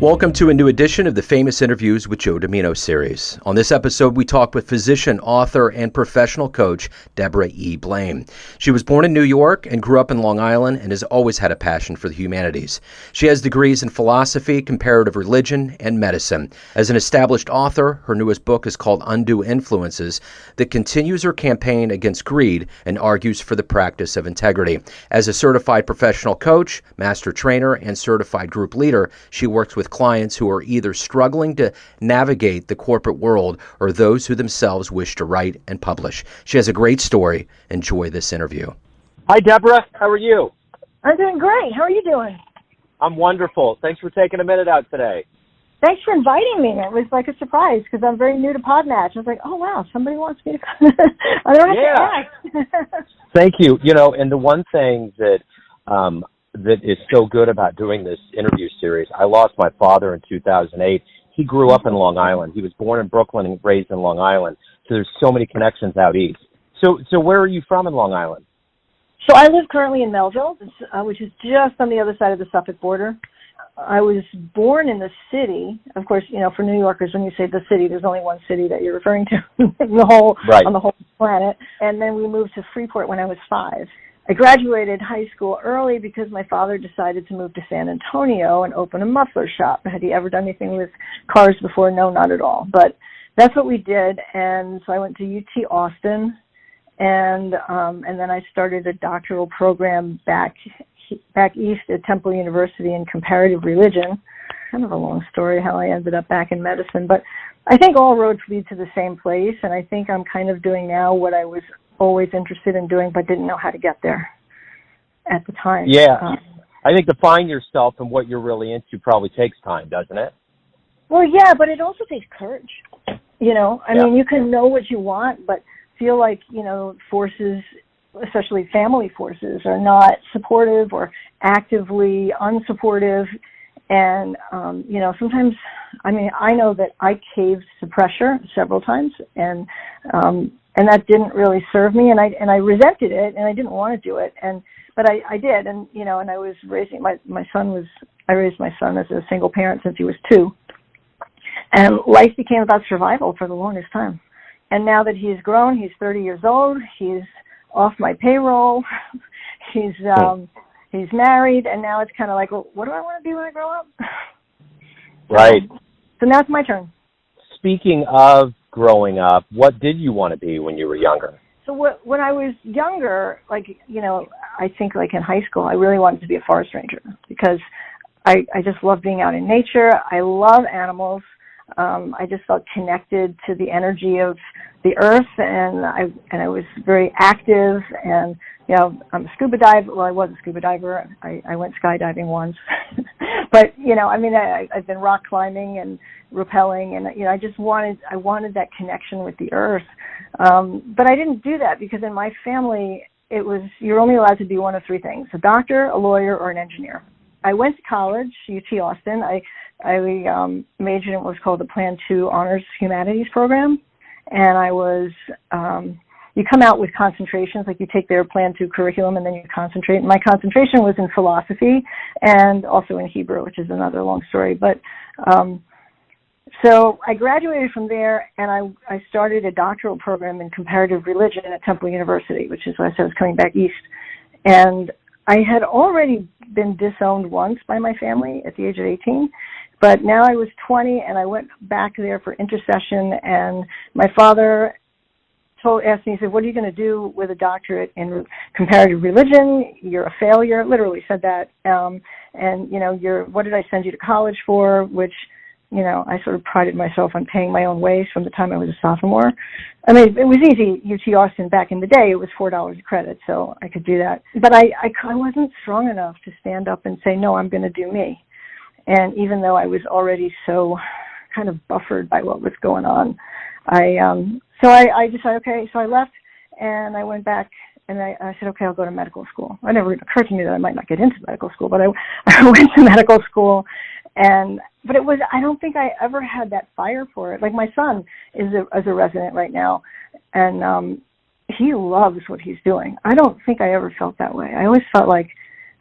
Welcome to a new edition of the Famous Interviews with Joe Dimino series. On this episode, we talk with physician, author, and professional coach Debra E. Blaine. She was born in New York and grew up in Long Island and has always had a passion for the humanities. She has degrees in philosophy, comparative religion, and medicine. As an established author, her newest book is called Undue Influences that continues her campaign against greed and argues for the practice of integrity. As a certified professional coach, master trainer, and certified group leader, she works with clients who are either struggling to navigate the corporate world or those who themselves wish to write and publish. She has a great story. Enjoy this interview. Hi, Debra. How are you? I'm doing great. How are you doing? I'm wonderful. Thanks for taking a minute out today. Thanks for inviting me. It was like a surprise because I'm very new to Podmatch. I was like, oh, wow, somebody wants me to come. I don't have to ask. Thank you. You know, and the one thing that is so good about doing this interview series, I lost my father in 2008. He grew up in Long Island. He was born in Brooklyn and raised in Long Island. So there's so many connections out east. So where are you from in Long Island? So I live currently in Melville, which is just on the other side of the Suffolk border. I was born in the city. Of course, you know, for New Yorkers, when you say the city, there's only one city that you're referring to on the whole planet. And then we moved to Freeport when I was 5. I graduated high school early because my father decided to move to San Antonio and open a muffler shop. Had he ever done anything with cars before? No, not at all. But that's what we did. And so I went to UT Austin, and then I started a doctoral program back east at Temple University in comparative religion. Kind of a long story how I ended up back in medicine, but I think all roads lead to the same place, and I think I'm kind of doing now what I was always interested in doing but didn't know how to get there at the time. Yeah. I think to find yourself and what you're really into probably takes time, doesn't it? Well, yeah, but it also takes courage. You know, I mean, you can know what you want, but feel like, you know, forces, especially family forces, are not supportive or actively unsupportive. And, you know, sometimes, I mean, I know that I caved to pressure several times, and that didn't really serve me, and I resented it, and I didn't want to do it, but I did, and, you know, and I was raising I raised my son as a single parent since he was 2, and life became about survival for the longest time. And now that he's grown, he's 30 years old, he's off my payroll, he's married, and now it's kind of like, well, what do I want to be when I grow up? Right. So now it's my turn. Speaking of growing up, what did you want to be when you were younger? So when I was younger, like, you know, I think like in high school, I really wanted to be a forest ranger because I just love being out in nature. I love animals. I just felt connected to the energy of the earth, and I was very active, and, you know, I'm a scuba diver. Well, I was a scuba diver. I went skydiving once. But, you know, I mean, I've been rock climbing and rappelling, and, you know, I wanted that connection with the earth. But I didn't do that because in my family, you're only allowed to do one of 3 things: a doctor, a lawyer, or an engineer. I went to college, UT Austin. I majored in what was called the Plan 2 Honors Humanities program, and I was, you come out with concentrations, like you take their Plan 2 curriculum and then you concentrate. And my concentration was in philosophy and also in Hebrew, which is another long story. But so I graduated from there, and I started a doctoral program in comparative religion at Temple University, which is why I said I was coming back east. And I had already been disowned once by my family at the age of 18, but now I was 20, and I went back there for intercession, and my father asked me, he said, what are you going to do with a doctorate in comparative religion? You're a failure, literally said that. And, you know, what did I send you to college for? Which, you know, I sort of prided myself on paying my own way from the time I was a sophomore. I mean, it was easy. UT Austin back in the day, it was $4 a credit, so I could do that. But I wasn't strong enough to stand up and say, no, I'm going to do me. And even though I was already so kind of buffered by what was going on, so I decided, okay, so I left, and I went back, and I said, okay, I'll go to medical school. It never occurred to me that I might not get into medical school, but I went to medical school, but I don't think I ever had that fire for it. Like, my son is a resident right now, and he loves what he's doing. I don't think I ever felt that way. I always felt like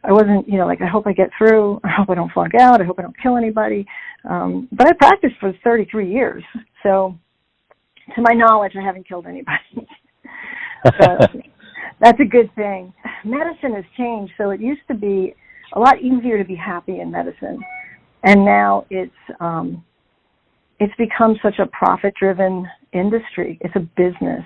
I wasn't, like, I hope I get through. I hope I don't flunk out. I hope I don't kill anybody. But I practiced for 33 years. So to my knowledge, I haven't killed anybody. So that's a good thing. Medicine has changed. So it used to be a lot easier to be happy in medicine. And now it's become such a profit-driven industry. It's a business.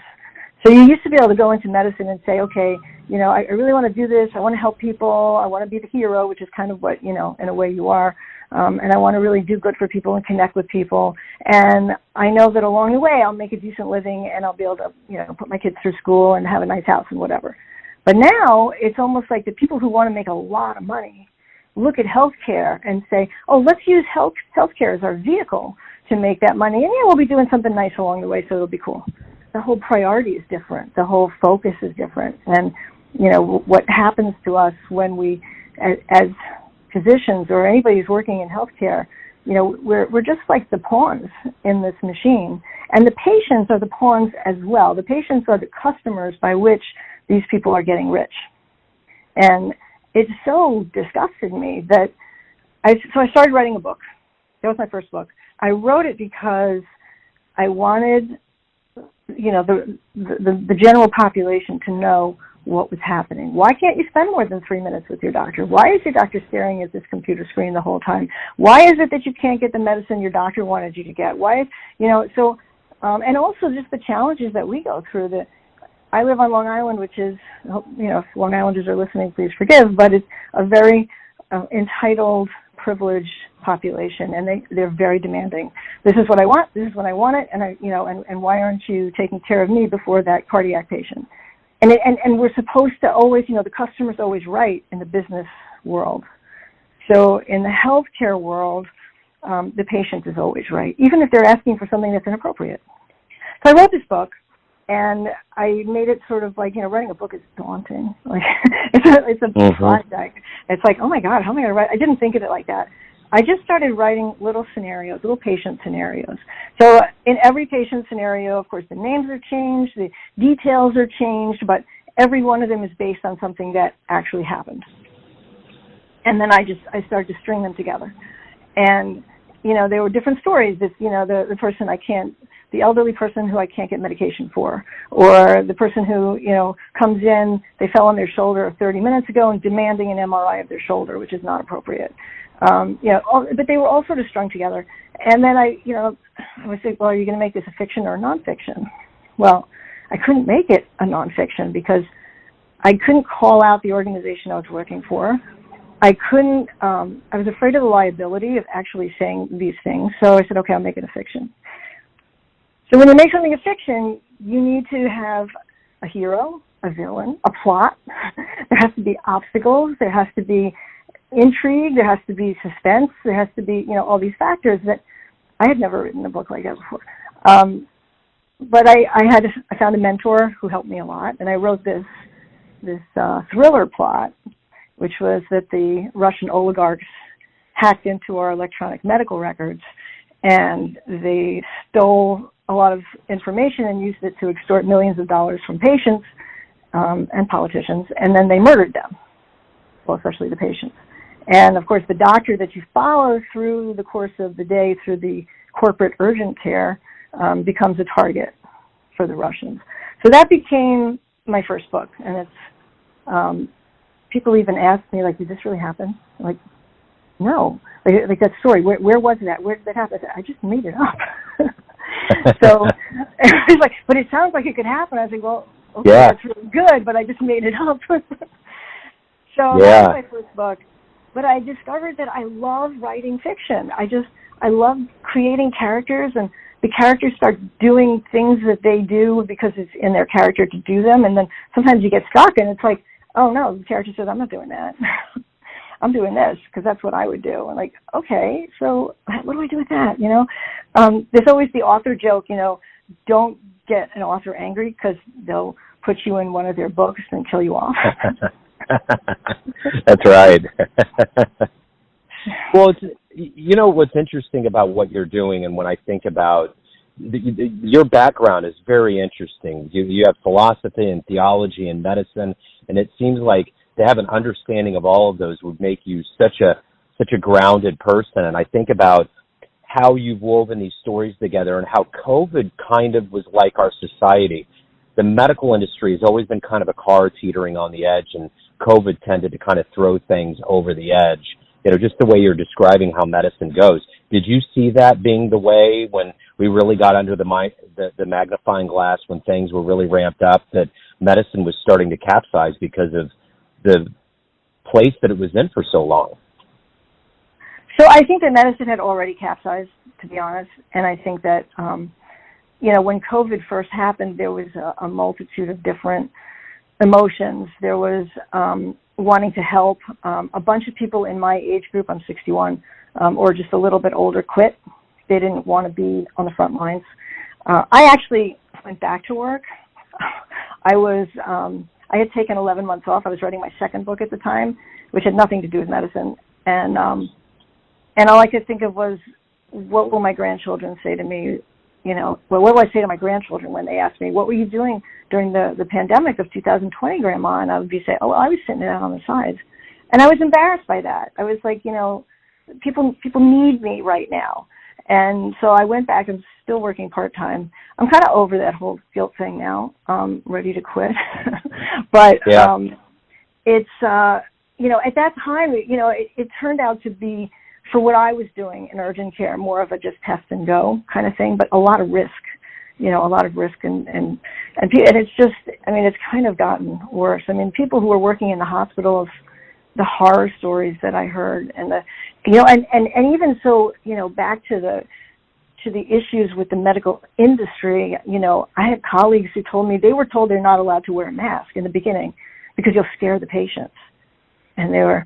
So you used to be able to go into medicine and say, okay, I really want to do this. I want to help people. I want to be the hero, which is kind of what, in a way you are. And I want to really do good for people and connect with people. And I know that along the way, I'll make a decent living and I'll be able to, put my kids through school and have a nice house and whatever. But now it's almost like the people who want to make a lot of money look at healthcare and say, oh, let's use healthcare as our vehicle to make that money. And we'll be doing something nice along the way, so it'll be cool. The whole priority is different. The whole focus is different. And, what happens to us when we, as physicians or anybody who's working in healthcare, we're just like the pawns in this machine. And the patients are the pawns as well. The patients are the customers by which these people are getting rich. And it so disgusted me that I started writing a book. That was my first book. I wrote it because I wanted, the general population to know what was happening. Why can't you spend more than 3 minutes with your doctor? Why is your doctor staring at this computer screen the whole time? Why is it that you can't get the medicine your doctor wanted you to get? Why is, and also just the challenges that we go through. I live on Long Island, which is, if Long Islanders are listening, please forgive, but it's a very entitled, privileged population, and they're very demanding. This is what I want. This is when I want it, and and why aren't you taking care of me before that cardiac patient? And we're supposed to always, the customer's always right in the business world. So in the healthcare world, the patient is always right, even if they're asking for something that's inappropriate. So I wrote this book, and I made it sort of like, writing a book is daunting. Like it's a project. It's like, oh my God, how am I going to write? I didn't think of it like that. I just started writing little scenarios, little patient scenarios. So in every patient scenario, of course, the names are changed, the details are changed, but every one of them is based on something that actually happened. And then I started to string them together. And, there were different stories. It's, the person the elderly person who I can't get medication for, or the person who, comes in, they fell on their shoulder 30 minutes ago and demanding an MRI of their shoulder, which is not appropriate. But they were all sort of strung together. And then I would say, well, are you going to make this a fiction or a nonfiction? Well, I couldn't make it a nonfiction because I couldn't call out the organization I was working for. I was afraid of the liability of actually saying these things. So I said, okay, I'll make it a fiction. So when you make something a fiction, you need to have a hero, a villain, a plot. There has to be obstacles. There has to be intrigue. There has to be suspense. There has to be, all these factors that I had never written a book like that before. But I found a mentor who helped me a lot, and I wrote this thriller plot, which was that the Russian oligarchs hacked into our electronic medical records, and they stole a lot of information and used it to extort millions of dollars from patients and politicians, and then they murdered them, well, especially the patients. And, of course, the doctor that you follow through the course of the day through the corporate urgent care becomes a target for the Russians. So that became my first book, and it's people even ask me, like, did this really happen? I'm like, no. Like that story, where was that? Where did that happen? I just made it up. So it's like, but it sounds like it could happen. I was like, well, okay, yeah, that's really good, but I just made it up. So that was my first book. But I discovered that I love writing fiction. I love creating characters, and the characters start doing things that they do because it's in their character to do them. And then sometimes you get stuck, and it's like, oh no, the character says, I'm not doing that. I'm doing this because that's what I would do. And like, okay, so what do I do with that? There's always the author joke, don't get an author angry because they'll put you in one of their books and kill you off. That's right. Well, what's interesting about what you're doing, and when I think about your background is very interesting. You have philosophy and theology and medicine, and it seems like to have an understanding of all of those would make you such a grounded person. And I think about how you've woven these stories together and how COVID kind of was like our society. The medical industry has always been kind of a car teetering on the edge, and COVID tended to kind of throw things over the edge. Just the way you're describing how medicine goes. Did you see that being the way when we really got under the magnifying glass, when things were really ramped up, that medicine was starting to capsize because of the place that it was in for so long? So I think that medicine had already capsized, to be honest, and I think that, when COVID first happened, there was a multitude of different emotions. There was wanting to help. A bunch of people in my age group, I'm 61, or just a little bit older, quit. They didn't want to be on the front lines. I actually went back to work. I had taken 11 months off. I was writing my second book at the time, which had nothing to do with medicine. And all I could think of was, what will my grandchildren say to me? What do I say to my grandchildren when they ask me, what were you doing during the pandemic of 2020, Grandma? And I would say, oh, well, I was sitting out on the sides. And I was embarrassed by that. I was like, people need me right now. And so I went back. I'm still working part-time. I'm kind of over that whole guilt thing now. I'm ready to quit. But yeah. It's, at that time, it turned out to be, for what I was doing in urgent care, more of a just test and go kind of thing, but a lot of risk, and it's just, it's kind of gotten worse. People who are working in the hospitals, the horror stories that I heard, and and even so, back to the issues with the medical industry, I had colleagues who told me they were told they're not allowed to wear a mask in the beginning because you'll scare the patients. And then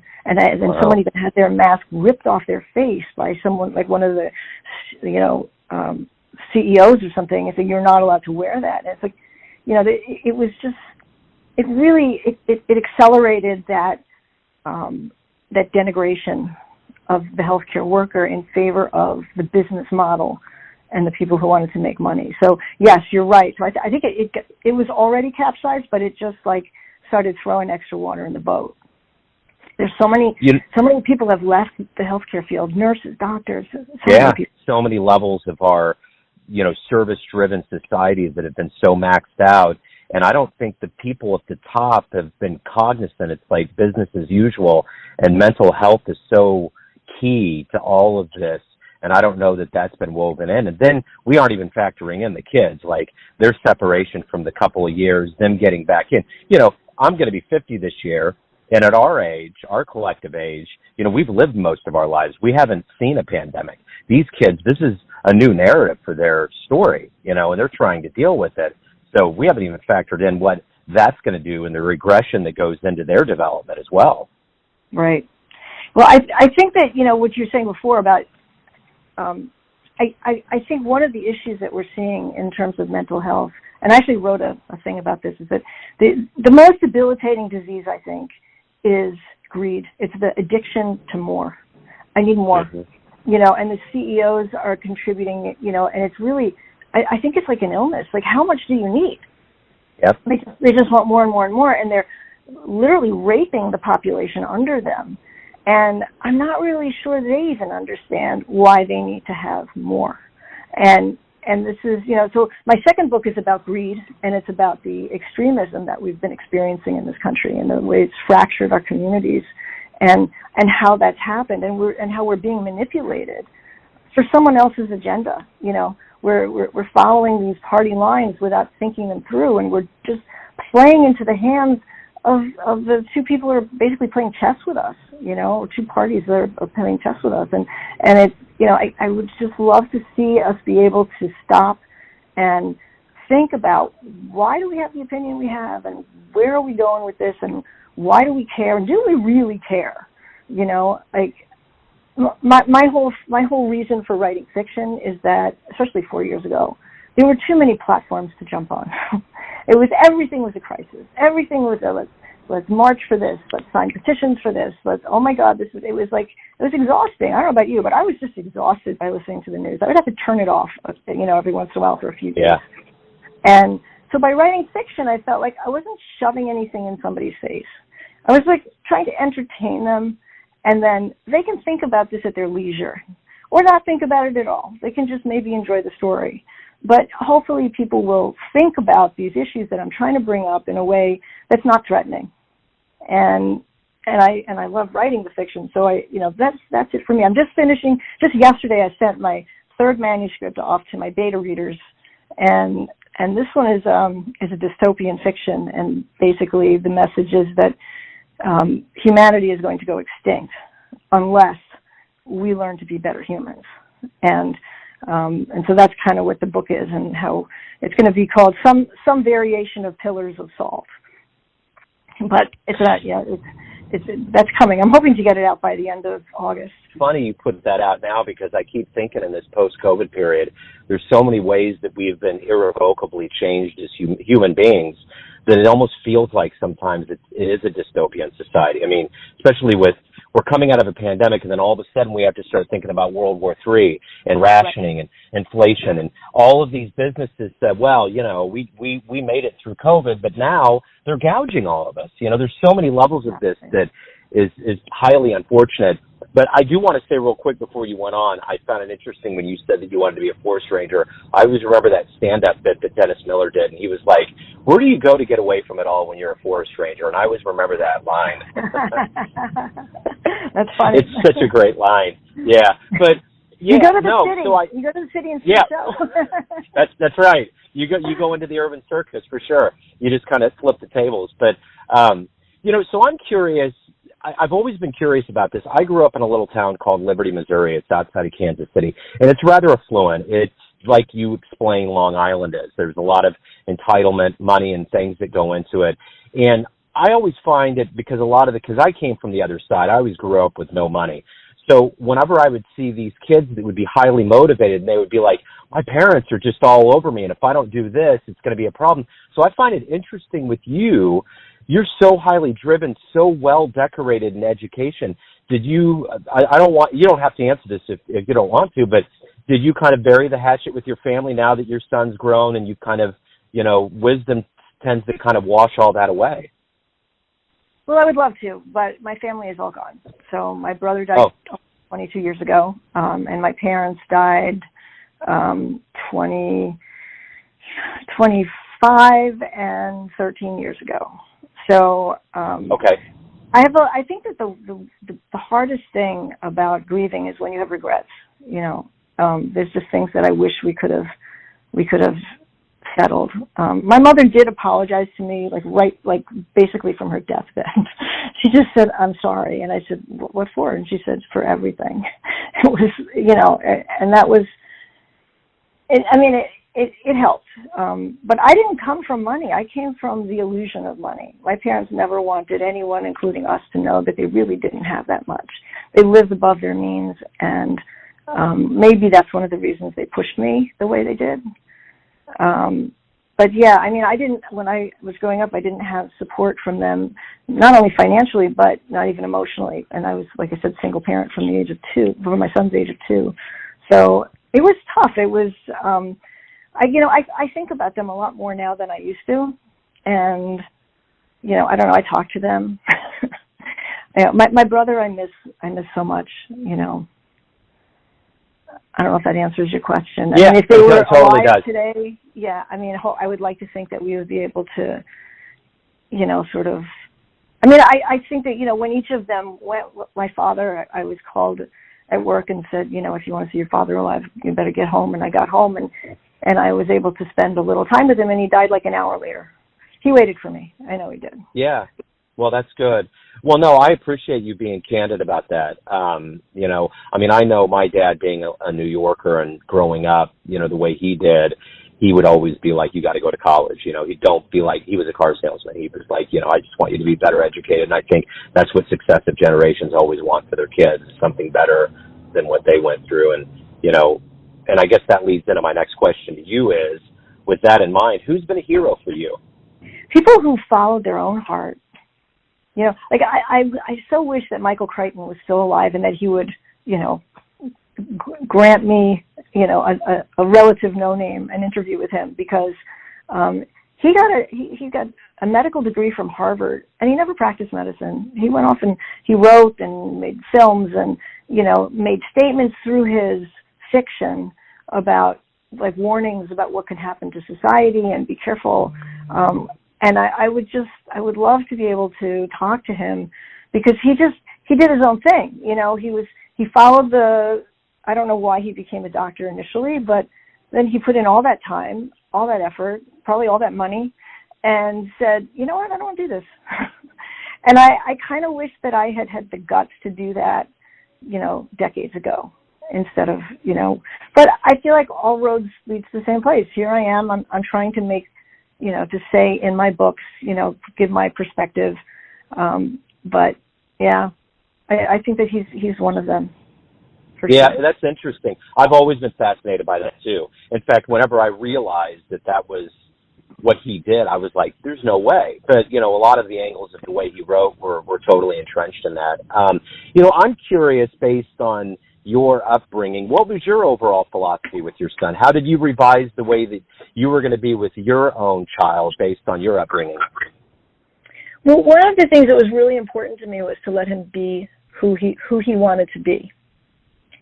wow. Someone even had their mask ripped off their face by someone, like one of the, CEOs or something, and said, you're not allowed to wear that. And it's like, it was just, it really, it accelerated that denigration of the healthcare worker in favor of the business model and the people who wanted to make money. So yes, you're right. So I think it was already capsized, but it just started throwing extra water in the boat. There's so many people have left the healthcare field, nurses, doctors. So many levels of our, service-driven societies that have been so maxed out. And I don't think the people at the top have been cognizant. It's like business as usual, and mental health is so key to all of this. And I don't know that that's been woven in. And then we aren't even factoring in the kids, like their separation from the couple of years, them getting back in. I'm going to be 50 this year. And at our age, our collective age, we've lived most of our lives. We haven't seen a pandemic. These kids, this is a new narrative for their story, and they're trying to deal with it. So we haven't even factored in what that's going to do and the regression that goes into their development as well. Right. Well, I think that, what you're saying before about, I think one of the issues that we're seeing in terms of mental health, and I actually wrote a thing about this, is that the most debilitating disease, I think, is greed. It's the addiction to more. I need more, and the CEOs are contributing, and it's really, I think it's like an illness. Like, how much do you need? Yep. They just want more and more and more, and they're literally raping the population under them. And I'm not really sure they even understand why they need to have more. And this is, so my second book is about greed, and it's about the extremism that we've been experiencing in this country and the way it's fractured our communities, and how that's happened, and how we're being manipulated for someone else's agenda. We're following these party lines without thinking them through, and we're just playing into the hands of the two people who are basically playing chess with us, or two parties that are playing chess with us. And it's, I would just love to see us be able to stop and think about, why do we have the opinion we have, and where are we going with this, and why do we care, and do we really care? My whole reason for writing fiction is that, especially 4 years ago, there were too many platforms to jump on. Everything was a crisis. Everything was let's march for this, let's sign petitions for this, oh my God, it was exhausting. I don't know about you, but I was just exhausted by listening to the news. I would have to turn it off, every once in a while for a few days. Yeah. And so by writing fiction, I felt like I wasn't shoving anything in somebody's face. I was like trying to entertain them, and then they can think about this at their leisure or not think about it at all. They can just maybe enjoy the story. But hopefully people will think about these issues that I'm trying to bring up in a way that's not threatening. And I love writing the fiction, so that's it for me. I'm just finishing. Just yesterday, I sent my third manuscript off to my beta readers, and this one is a dystopian fiction, and basically the message is that humanity is going to go extinct unless we learn to be better humans, and so that's kind of what the book is, and how it's going to be called some variation of Pillars of Salt. But it's not, that's coming. I'm hoping to get it out by the end of August. It's funny you put that out now, because I keep thinking in this post-COVID period, there's so many ways that we have been irrevocably changed as human beings that it almost feels like sometimes it is a dystopian society. I mean, especially with, we're coming out of a pandemic, and then all of a sudden we have to start thinking about World War III and rationing and inflation, and all of these businesses said, well, we made it through COVID, but now they're gouging all of us. There's so many levels of this that is highly unfortunate. But I do want to say real quick before you went on, I found it interesting when you said that you wanted to be a forest ranger. I always remember that stand-up bit that Dennis Miller did, and he was like, where do you go to get away from it all when you're a forest ranger? And I always remember that line. That's funny. It's such a great line. Yeah. But yeah, you go to the city. So you go to the city and see a show. That's right. You go into the urban circus for sure. You just kind of flip the tables. But so I'm curious. I've always been curious about this. I grew up in a little town called Liberty, Missouri. It's outside of Kansas City, and it's rather affluent. It's like you explain Long Island is. There's a lot of entitlement, money, and things that go into it. And I always find it because I came from the other side. I always grew up with no money. So whenever I would see these kids that would be highly motivated, and they would be like, my parents are just all over me, and if I don't do this, it's going to be a problem. So I find it interesting with you. You're so highly driven, so well decorated in education. Did you? You don't have to answer this if you don't want to, but did you kind of bury the hatchet with your family now that your son's grown, and you kind of, wisdom tends to kind of wash all that away? Well, I would love to, but my family is all gone. So my brother died 22 years ago, and my parents died 25 and 13 years ago. So okay. I think that the hardest thing about grieving is when you have regrets. There's just things that I wish we could have settled. My mother did apologize to me, basically from her deathbed. She just said, "I'm sorry," and I said, "What for?" And she said, "For everything." It was, and that was. It helped. But I didn't come from money. I came from the illusion of money. My parents never wanted anyone, including us, to know that they really didn't have that much. They lived above their means, and maybe that's one of the reasons they pushed me the way they did. But yeah, when I was growing up, I didn't have support from them, not only financially, but not even emotionally. And I was, like I said, single parent from my son's age of 2. So it was tough. It was, I think about them a lot more now than I used to. And, I don't know, I talk to them. My brother, I miss so much, I don't know if that answers your question. Yeah, if they were totally alive does. today, yeah, I would like to think that we would be able to, sort of, I think that, when each of them went, my father, I was called at work and said, if you want to see your father alive, you better get home. And I got home and I was able to spend a little time with him, and he died like an hour later. He waited for me. I know he did. Yeah. Well, that's good. Well, no, I appreciate you being candid about that. I know my dad being a New Yorker and growing up, the way he did, he would always be like, you got to go to college. He don't be like, he was a car salesman. He was like, I just want you to be better educated. And I think that's what successive generations always want for their kids, something better than what they went through. And, and I guess that leads into my next question to you is, with that in mind, who's been a hero for you? People who followed their own heart. I so wish that Michael Crichton was still alive and that he would, grant me, a relative no-name, an interview with him, because he got a medical degree from Harvard, and he never practiced medicine. He went off and he wrote and made films and, made statements through his fiction about, like, warnings about what could happen to society and be careful. And I would love to be able to talk to him, because he did his own thing. He followed I don't know why he became a doctor initially, but then he put in all that time, all that effort, probably all that money, and said, you know what, I don't want to do this. And I kind of wish that I had the guts to do that, decades ago, instead of, but I feel like all roads lead to the same place. Here I am, I'm trying to make, to say in my books, give my perspective. But yeah, I think that he's one of them. Yeah, that's interesting. I've always been fascinated by that too. In fact, whenever I realized that was what he did, I was like, there's no way. But, a lot of the angles of the way he wrote were totally entrenched in that. I'm curious, based on your upbringing, what was your overall philosophy with your son? How did you revise the way that you were going to be with your own child based on your upbringing? Well, one of the things that was really important to me was to let him be who he wanted to be.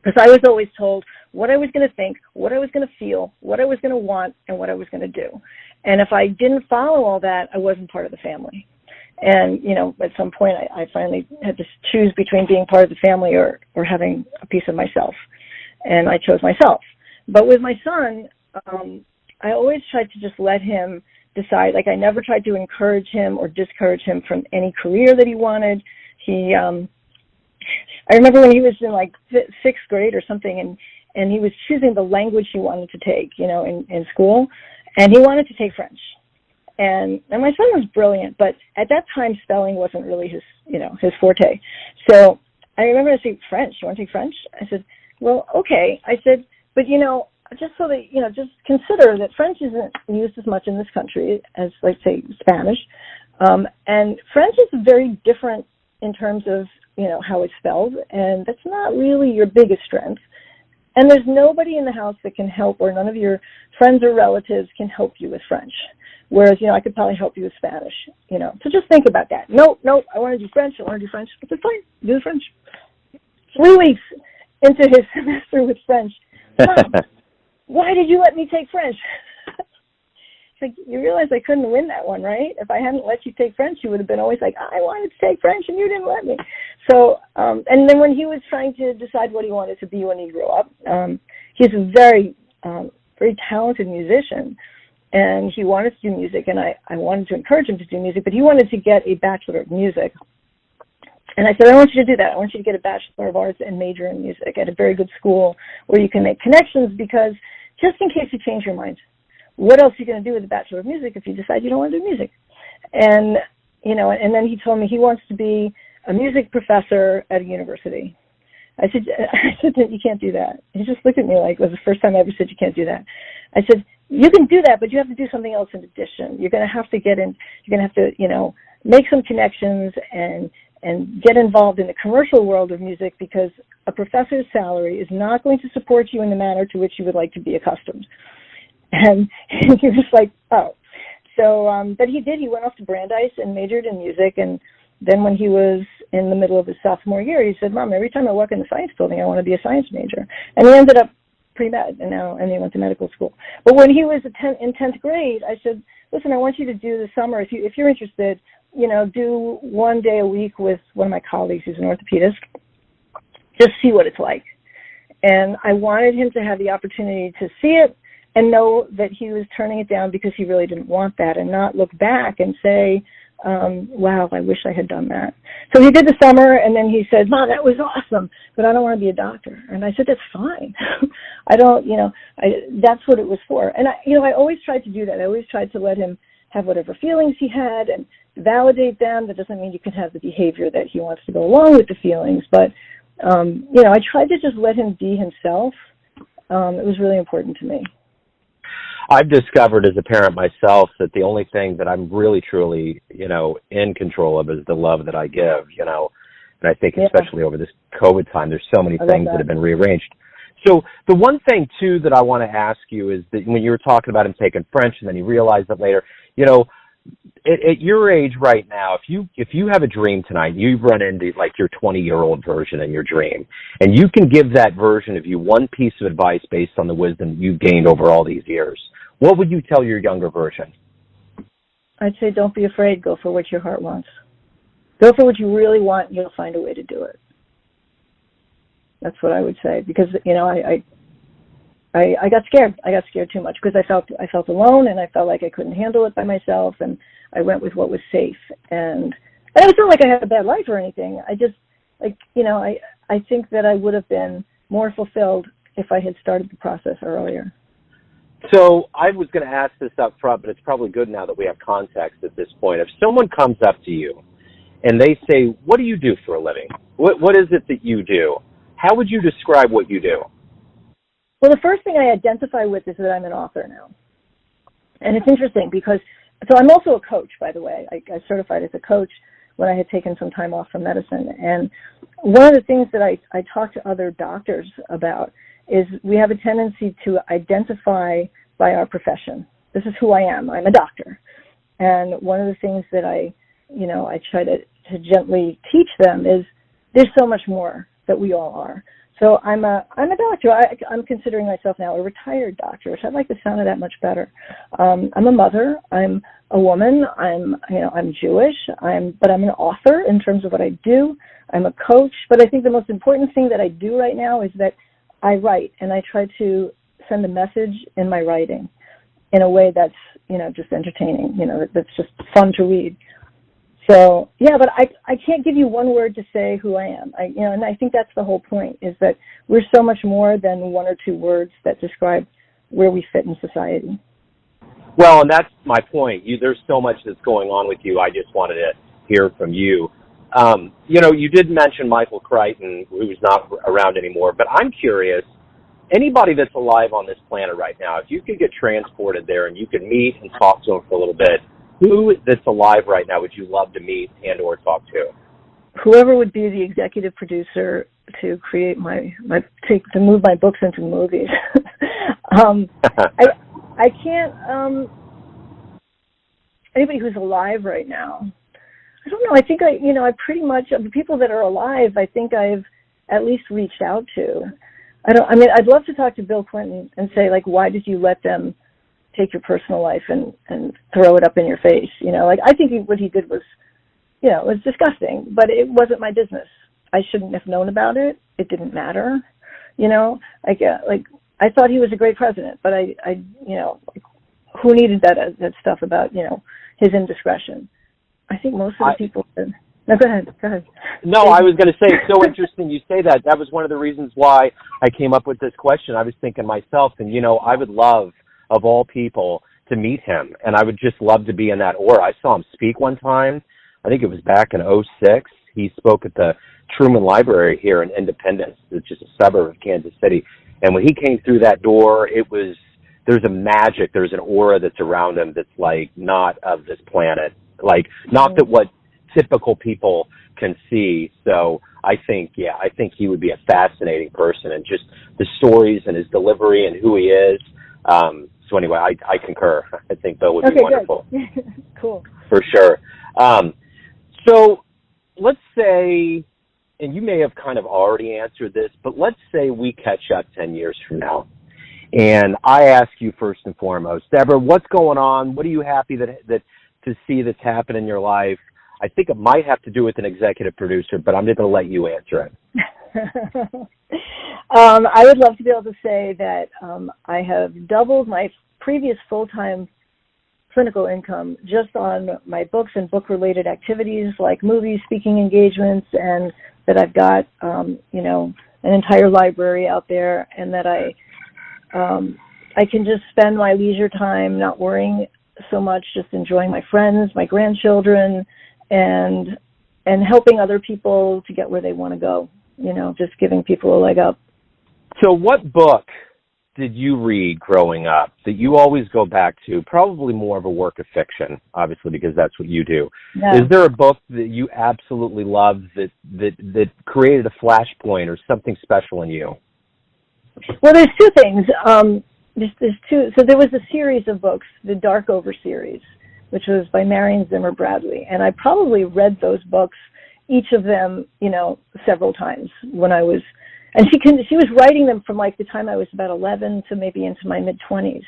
Because I was always told what I was going to think, what I was going to feel, what I was going to want, and what I was going to do. And if I didn't follow all that, I wasn't part of the family. And, at some point, I finally had to choose between being part of the family or having a piece of myself. And I chose myself. But with my son, I always tried to just let him decide. Like, I never tried to encourage him or discourage him from any career that he wanted. I remember when he was in like sixth grade or something, and he was choosing the language he wanted to take, in school, and he wanted to take French. And my son was brilliant, but at that time spelling wasn't really his forte. So I remember I said, French, you want to take French? I said, well, okay. I said, but just so that, just consider that French isn't used as much in this country as, like, say, Spanish. And French is very different in terms of, how it's spelled, and that's not really your biggest strength. And there's nobody in the house that can help, or none of your friends or relatives can help you with French. Whereas, I could probably help you with Spanish, So just think about that. No, I want to do French. I said, fine, do the French. 3 weeks into his semester with French, Mom, why did you let me take French? It's like, you realize I couldn't win that one, right? If I hadn't let you take French, you would have been always like, I wanted to take French and you didn't let me. So, and then when he was trying to decide what he wanted to be when he grew up, he's a very, very talented musician, and he wanted to do music, and I wanted to encourage him to do music, but he wanted to get a Bachelor of Music. And I said, I want you to do that. I want you to get a Bachelor of Arts and major in music at a very good school where you can make connections, because just in case you change your mind, what else are you going to do with a Bachelor of Music if you decide you don't want to do music? And, and then he told me he wants to be a music professor at a university. I said, you can't do that. He just looked at me like it was the first time I ever said you can't do that. I said, you can do that, but you have to do something else in addition. You're going to have to get in, you're going to have to, make some connections and get involved in the commercial world of music, because a professor's salary is not going to support you in the manner to which you would like to be accustomed. And you're just like, oh. So, but he did. He went off to Brandeis and majored in music. And then when he was in the middle of his sophomore year, he said, Mom, every time I walk in the science building, I want to be a science major. And he ended up pre-med, and he went to medical school. But when he was in 10th grade, I said, listen, I want you to do the summer, if you're interested, do 1 day a week with one of my colleagues who's an orthopedist. Just see what it's like. And I wanted him to have the opportunity to see it and know that he was turning it down because he really didn't want that, and not look back and say, wow, I wish I had done that. So he did the summer, and then he said, Mom, that was awesome, but I don't want to be a doctor. And I said, that's fine. That's what it was for. And I always tried to do that. I always tried to let him have whatever feelings he had and validate them. That doesn't mean you can have the behavior that he wants to go along with the feelings, but I tried to just let him be himself. It was really important to me. I've discovered as a parent myself that the only thing that I'm really, truly, in control of is the love that I give, and I think especially over this COVID time, there's so many things that have been rearranged. So the one thing, too, that I want to ask you is that when you were talking about him taking French and then he realized it later, you know, at your age right now, if you have a dream tonight, you've run into like your 20-year-old version in your dream, and you can give that version of you one piece of advice based on the wisdom you've gained over all these years, what would you tell your younger version? I'd say don't be afraid. Go for what your heart wants. Go for what you really want, and you'll find a way to do it. That's what I would say, because, you know, I got scared. I got scared too much because I felt alone, and I felt like I couldn't handle it by myself, and I went with what was safe. And it's not like I had a bad life or anything. I just, like, you know, I think that I would have been more fulfilled if I had started the process earlier. So I was going to ask this up front, but it's probably good now that we have context at this point. If someone comes up to you and they say, what do you do for a living? What is it that you do? How would you describe what you do? Well, the first thing I identify with is that I'm an author now. And it's interesting because, so I'm also a coach, by the way. I certified as a coach when I had taken some time off from medicine. And one of the things that I talk to other doctors about is we have a tendency to identify by our profession. This is who I am. I'm a doctor. And one of the things that I try to gently teach them is there's so much more that we all are. So I'm a doctor. I'm considering myself now a retired doctor, which I'd like to sound that much better. I'm a mother. I'm a woman. I'm Jewish. But I'm an author in terms of what I do. I'm a coach. But I think the most important thing that I do right now is that I write, and I try to send a message in my writing in a way that's, just entertaining, that's just fun to read. So, yeah, but I can't give you one word to say who I am. And I think that's the whole point, is that we're so much more than one or two words that describe where we fit in society. Well, and that's my point. There's so much that's going on with you. I just wanted to hear from you. You did mention Michael Crichton, who's not around anymore, but I'm curious, anybody that's alive on this planet right now, if you could get transported there and you could meet and talk to him for a little bit, who that's alive right now would you love to meet and or talk to? Whoever would be the executive producer to create to move my books into movies. I can't, anybody who's alive right now, I don't know. I think I pretty much, of the people that are alive, I think I've at least reached out to. I'd love to talk to Bill Clinton and say, like, why did you let them take your personal life and throw it up in your face? I think what he did was, it was disgusting, but it wasn't my business. I shouldn't have known about it. It didn't matter. I thought he was a great president, but who needed that stuff about, his indiscretion? I think most of the people did. No, go ahead. No, I was going to say, it's so interesting you say that. That was one of the reasons why I came up with this question. I was thinking myself, and, I would love, of all people, to meet him, and I would just love to be in that aura. I saw him speak one time. I think it was back in '06. He spoke at the Truman Library here in Independence, which is a suburb of Kansas City. And when he came through that door, there's a magic, there's an aura that's around him that's like not of this planet. Like, not that what typical people can see. So I think he would be a fascinating person, and just the stories and his delivery and who he is. So anyway, I concur. I think Bill would be wonderful. Cool. For sure. So let's say, and you may have kind of already answered this, but let's say we catch up 10 years from now. And I ask you first and foremost, Debra, what's going on? What are you happy that to see that's happened in your life? I think it might have to do with an executive producer, but I'm just going to let you answer it. I would love to be able to say that I have doubled my previous full-time clinical income just on my books and book-related activities like movies, speaking engagements, and that I've got, an entire library out there, and that I can just spend my leisure time not worrying so much, just enjoying my friends, my grandchildren, and helping other people to get where they want to go, just giving people a leg up. So what book did you read growing up that you always go back to? Probably more of a work of fiction, obviously, because that's what you do. Yeah. Is there a book that you absolutely loved that created a flashpoint or something special in you? Well, there's two things. There's two. So there was a series of books, the Darkover series, which was by Marion Zimmer Bradley, and I probably read those books, each of them, several times when I was. And she was writing them from like the time I was about 11 to maybe into my mid-20s.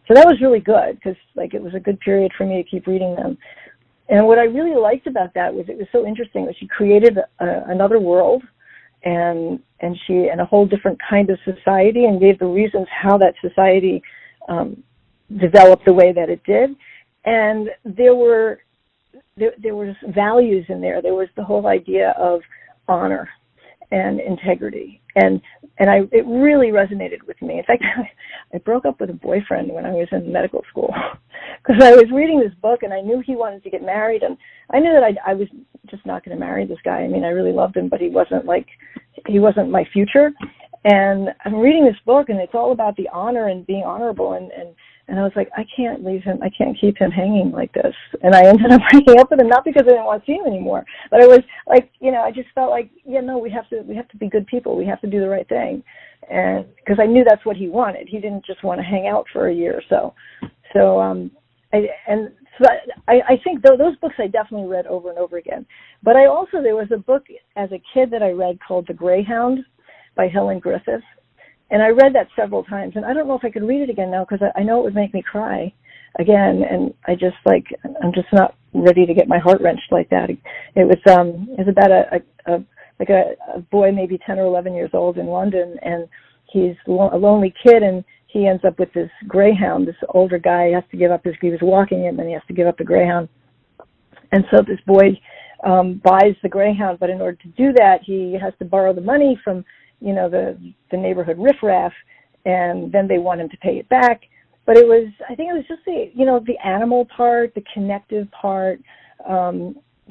So that was really good because like it was a good period for me to keep reading them. And what I really liked about that was it was so interesting that she created another world and a whole different kind of society and gave the reasons how that society developed the way that it did. And there was values in there. There was the whole idea of honor and integrity. And it really resonated with me. In fact, I broke up with a boyfriend when I was in medical school because I was reading this book and I knew he wanted to get married, and I knew that I was just not going to marry this guy. I mean, I really loved him, but he wasn't my future. And I'm reading this book and it's all about the honor and being honorable, and I was like, I can't leave him. I can't keep him hanging like this. And I ended up breaking up with him, not because I didn't want to see him anymore, but it was like, I just felt like, we have to be good people. We have to do the right thing. And because I knew that's what he wanted. He didn't just want to hang out for a year or so. I think those books I definitely read over and over again. But there was a book as a kid that I read called The Greyhound by Helen Griffith. And I read that several times, and I don't know if I could read it again now because I know it would make me cry again, and I'm just not ready to get my heart wrenched like that. It was about a boy maybe 10 or 11 years old in London, and he's a lonely kid, and he ends up with this greyhound. This older guy has to give up he was walking him, and he has to give up the greyhound. And so this boy buys the greyhound, but in order to do that, he has to borrow the money from the neighborhood riffraff, and then they want him to pay it back. But I think it was just the animal part, the connective part,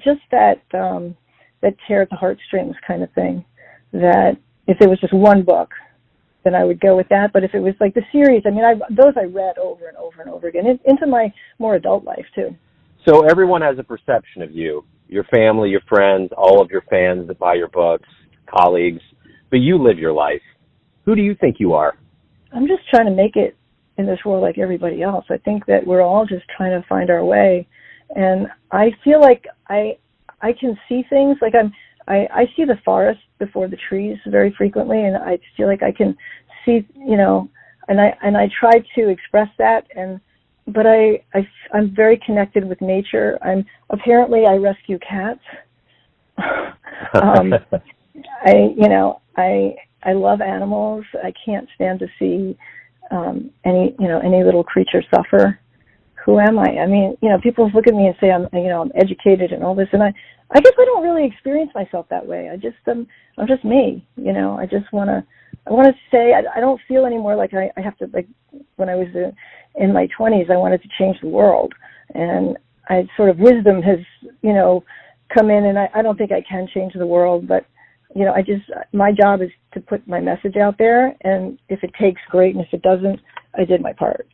just that tear at the heartstrings kind of thing. That if there was just one book, then I would go with that. But if it was like the series, those I read over and over and over again into my more adult life too. So everyone has a perception of you, your family, your friends, all of your fans that buy your books, colleagues. But you live your life. Who do you think you are? I'm just trying to make it in this world like everybody else. I think that we're all just trying to find our way. And I feel like I can see things. Like I see the forest before the trees very frequently, and I feel like I can see, and I try to express that. But I'm very connected with nature. I rescue cats. I love animals. I can't stand to see any little creature suffer. Who am I? People look at me and say I'm educated and all this, and I guess I don't really experience myself that way. I'm just me. I just want to say I don't feel anymore like I have to, like when I was in my 20s, I wanted to change the world, and wisdom has come in, and I don't think I can change the world, but my job is to put my message out there, and if it takes, great, and if it doesn't, I did my part.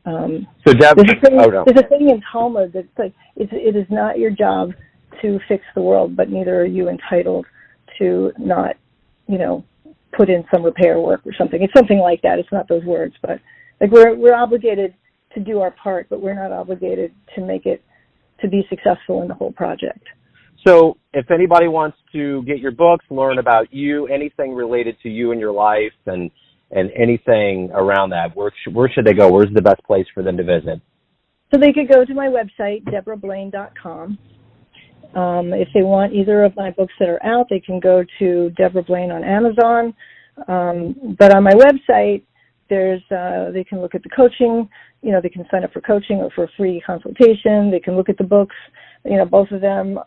So Deb, there's a thing in Talmud that's like, it is not your job to fix the world, but neither are you entitled to not, put in some repair work or something. It's something like that. It's not those words, but like we're obligated to do our part, but we're not obligated to make it to be successful in the whole project. So if anybody wants to get your books, learn about you, anything related to you and your life and anything around that, where should they go? Where's the best place for them to visit? So they could go to my website, DebraBlaine.com. If they want either of my books that are out, they can go to Debra Blaine on Amazon. But on my website, they can look at the coaching. They can sign up for coaching or for a free consultation. They can look at the books, both of them.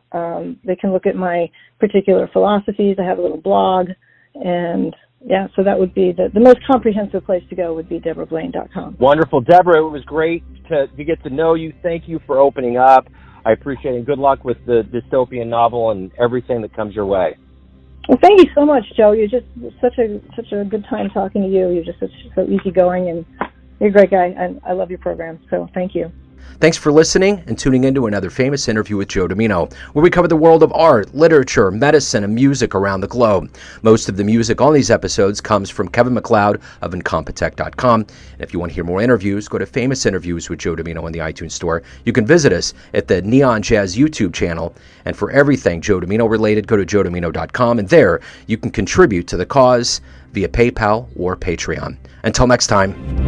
They can look at my particular philosophies. I have a little blog. And, so that would be the most comprehensive place to go would be DebraBlaine.com. Wonderful. Debra, it was great to get to know you. Thank you for opening up. I appreciate it. And good luck with the dystopian novel and everything that comes your way. Well, thank you so much, Joe. You're just such a good time talking to you. You're just so easygoing, and you're a great guy, and I love your program. So thank you. Thanks for listening and tuning in to another famous interview with Joe Dimino, where we cover the world of art, literature, medicine, and music around the globe. Most of the music on these episodes comes from Kevin MacLeod of Incompetech.com. And if you want to hear more interviews, go to Famous Interviews with Joe Dimino in the iTunes Store. You can visit us at the Neon Jazz YouTube channel. And for everything Joe Dimino related, go to joedimino.com, and there you can contribute to the cause via PayPal or Patreon. Until next time.